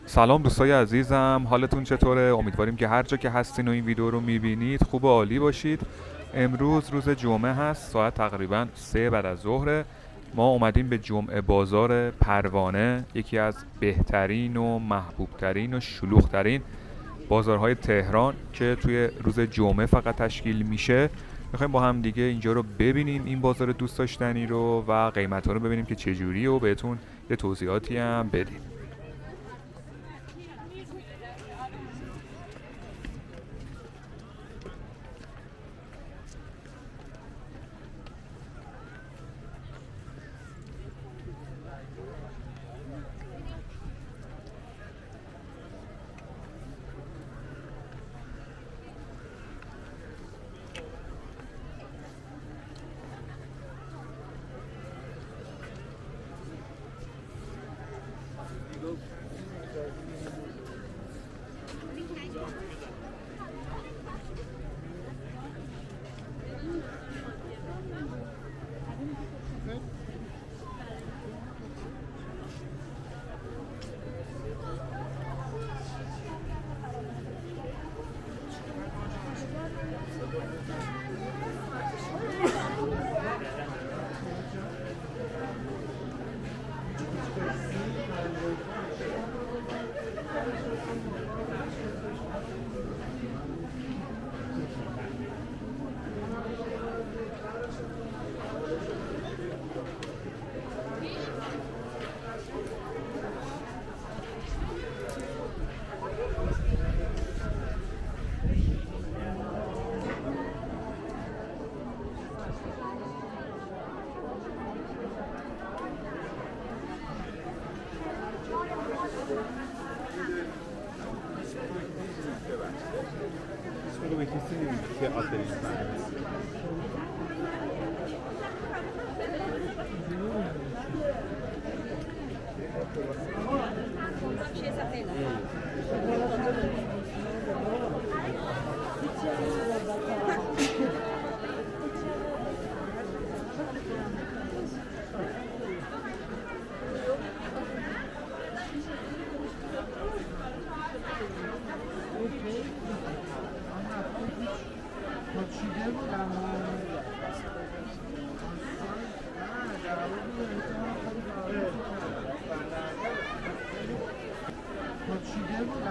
سلام دوستای عزیزم، حالتون چطوره؟ امیدواریم که هر جا که هستین و این ویدیو رو میبینید خوب و عالی باشید. امروز روز جمعه هست، ساعت تقریبا 3 بعد از ظهره. ما اومدیم به جمعه بازار پروانه، یکی از بهترین و محبوبترین و شلوغترین بازارهای تهران که توی روز جمعه فقط تشکیل میشه. میخوایم با هم دیگه اینجا رو ببینیم، این بازار دوست داشتنی رو، و قیمت ها رو ببینیم که چجوری، و بهتون یه توضیحاتی هم بدیم.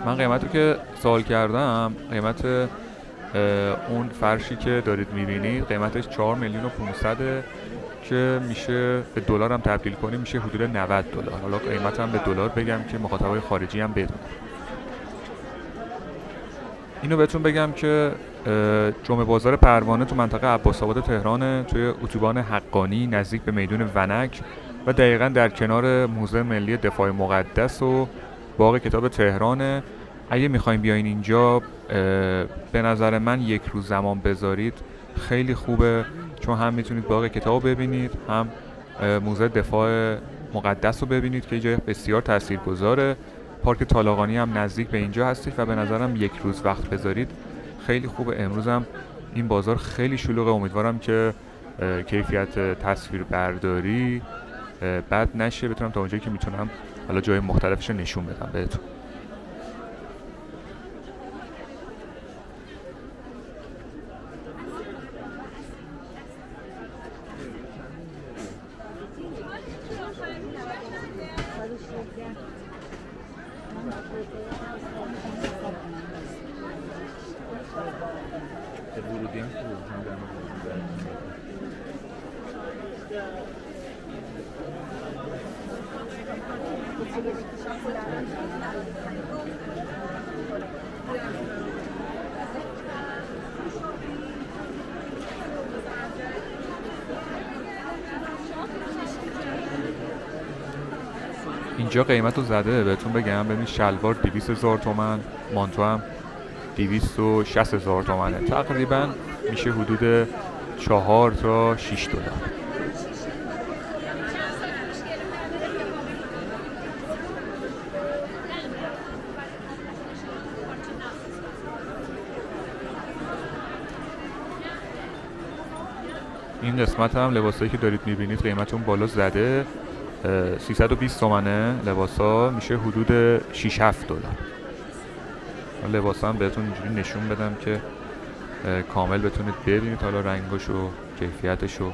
من قیمت رو که سوال کردم، قیمت اون فرشی که دارید میبینید قیمتش 4 میلیون و 500 که میشه به دلار هم تبدیل کنیم میشه حدود 90 دلار. حالا قیمت هم به دلار بگم که مخاطبای خارجی هم بدون. اینو بهتون بگم که جمعه بازار پروانه تو منطقه عباس‌آباد تهران، توی اتوبان حقانی نزدیک به میدون ونک و دقیقاً در کنار موزه ملی دفاع مقدس و باغ کتاب تهرانه. اگه میخوایم بیاین اینجا، به نظر من یک روز زمان بذارید خیلی خوبه، چون هم میتونید باغ کتاب ببینید، هم موزه دفاع مقدس رو ببینید که جای بسیار تاثیرگذاره. پارک طالقانی هم نزدیک به اینجا هستش و به نظرم یک روز وقت بذارید خیلی خوبه. امروز هم این بازار خیلی شلوغه، امیدوارم که کیفیت تصویر برداری بد نشه، بتونم تا اونجایی که میتونم حالا جای مختلفش رو نشون بدم بهتون. اینجا قیمت رو زده، بهتون بگم، ببین شلوار 200,000 تومن، مانتو هم 260,000 تومنه، تقریبا میشه حدود 4 تا 6 دلار. این قسمت هم لباسایی که دارید میبینید قیمت اون بالا زده، $320 لباسا میشه حدود $6-7. لباسا هم بهتون اینجوری نشون بدم که کامل بتونید ببینید حالا رنگاشو، کیفیتشو.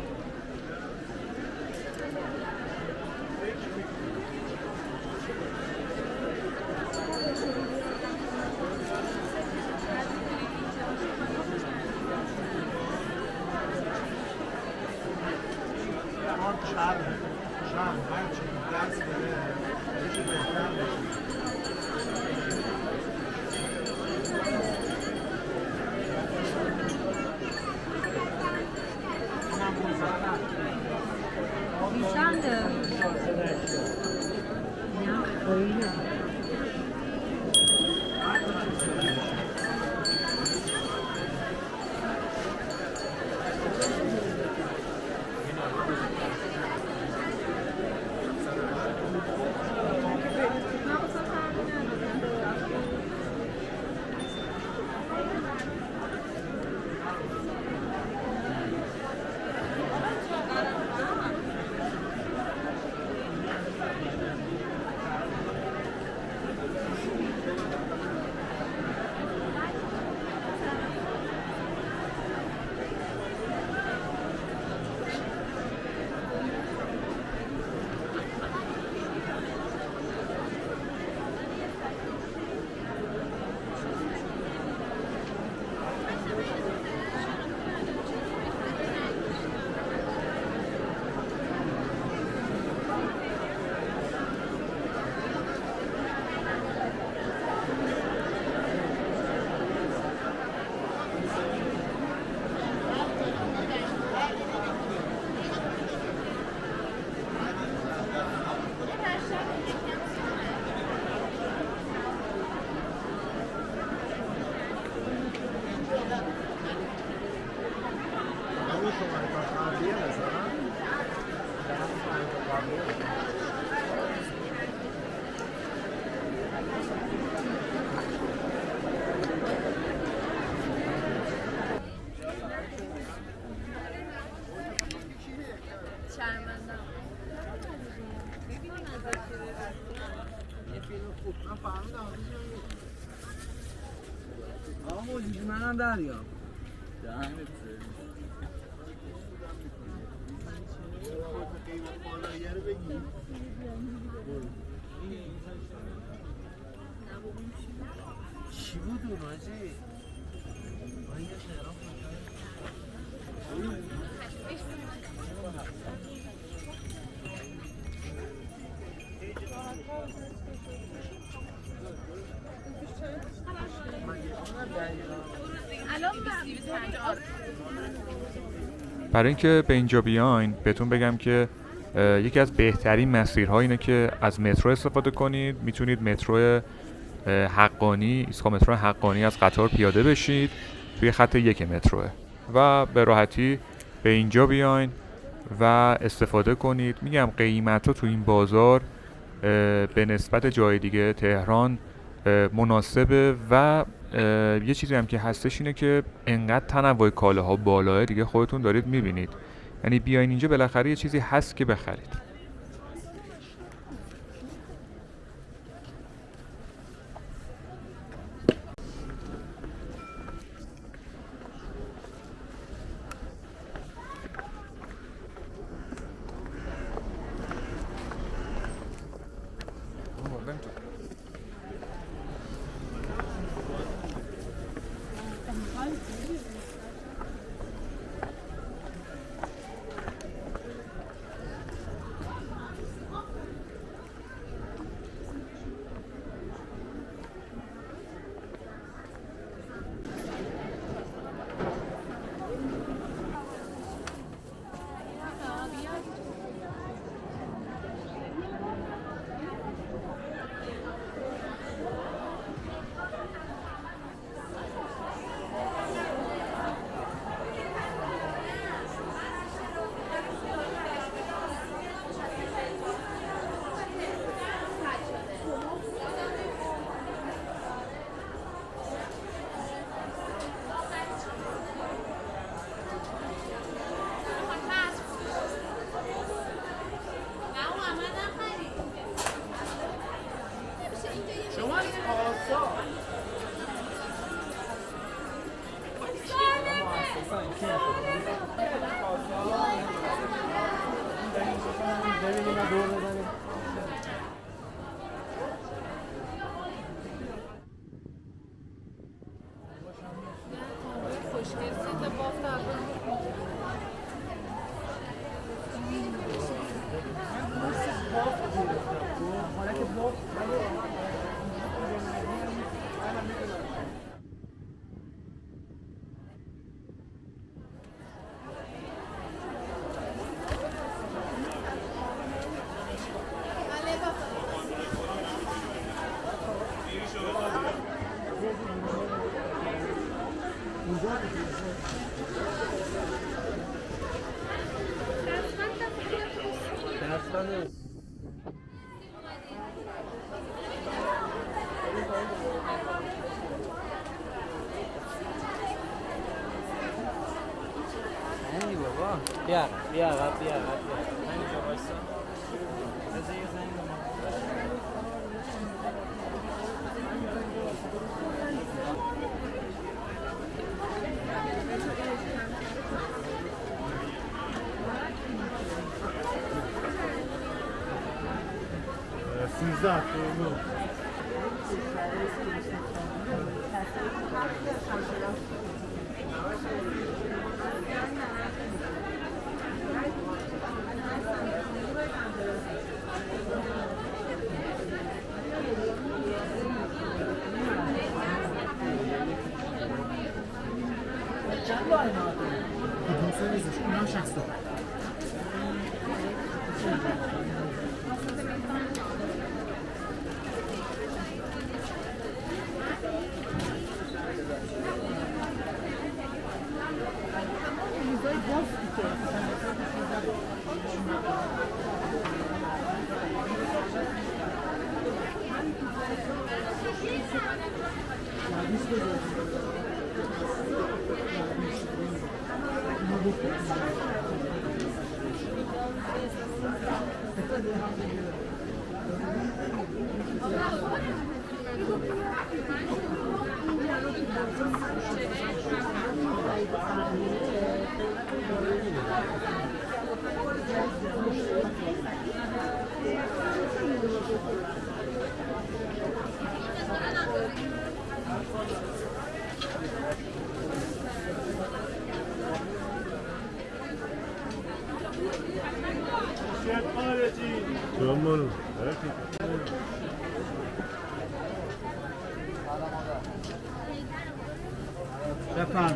منم دریا چی بود اون آجی؟ برای اینکه به اینجا بیاین بهتون بگم که یکی از بهترین مسیرها اینه که از مترو استفاده کنید. میتونید مترو حقانی، ایستگاه مترو حقانی از قطار پیاده بشید توی خط 1 متروه و به راحتی به اینجا بیاین و استفاده کنید. میگم قیمت‌ها تو این بازار به نسبت جای دیگه تهران مناسبه و یه چیزی هم که هستش اینه که انقدر تنوع کالاها بالاه دیگه، خودتون دارید میبینید. یعنی بیاین اینجا بالاخره یه چیزی هست که بخرید. خوشگل سیت بافت اول بیا بیا عقب بیا عقب بیا همینجا وایسا بذار یه زنگ بفهم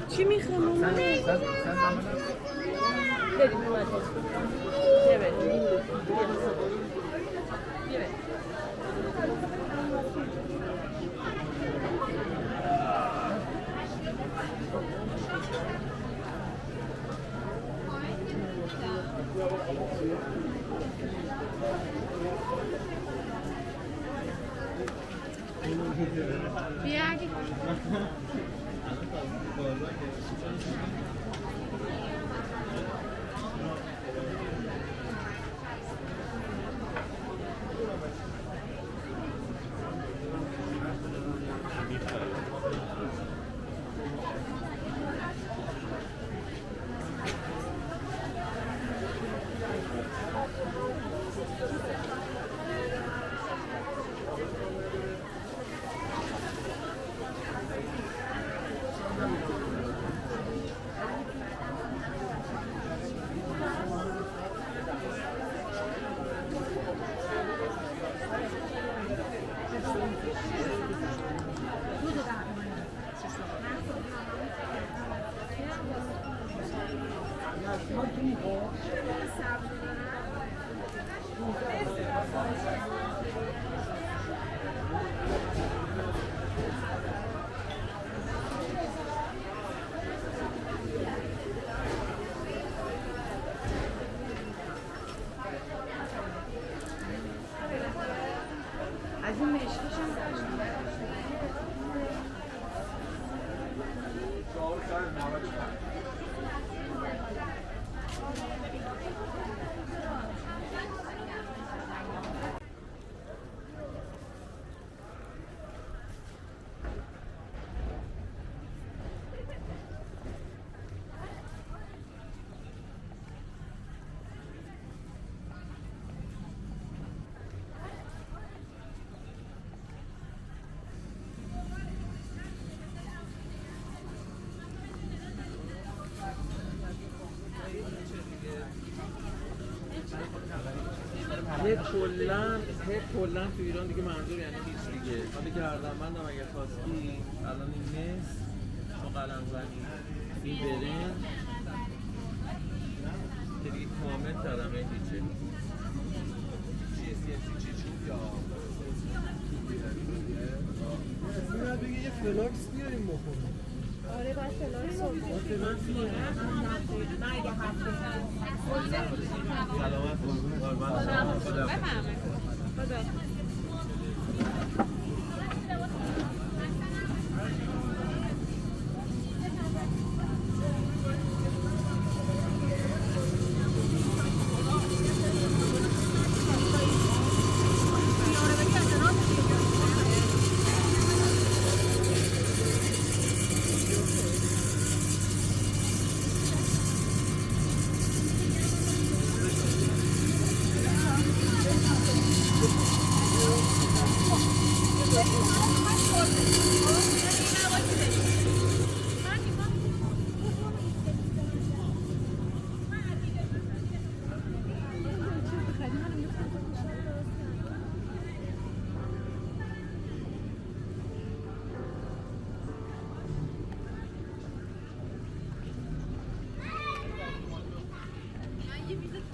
چی میخوام مامان؟ بریم اومد بیا از این مشکش هم داشتیم کلا تو ایران دیگه منظور یعنی هیچ دیگه. حالا گردنبندم اگه خواستی الان این نیست با قلم زنی این برنج که دیگه کامل کردم این هیچه میاد بگه یه فلاکس بیاریم بخوریم. آره باید فلاکس رو سلامت خدا بفهمه خدا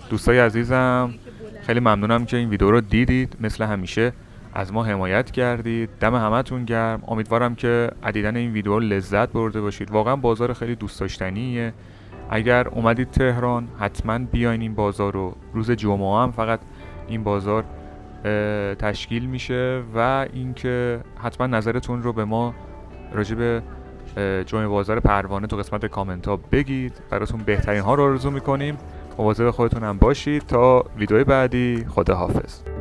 دوستای عزیزم خیلی ممنونم که این ویدیو رو دیدید. مثل همیشه از ما حمایت کردید. دم همتون گرم. امیدوارم که از دیدن این ویدیو لذت برده باشید. واقعا بازار خیلی دوست داشتنیه. اگر اومدید تهران حتما بیاین این بازار رو. روز جمعه هم فقط این بازار تشکیل میشه و اینکه حتما نظرتون رو به ما راجع به جمعه بازار پروانه تو قسمت کامنت ها بگید. براتون بهترین ها رو آرزو میکنیم. مواظب خودتون هم باشید. تا ویدیوی بعدی، خداحافظ.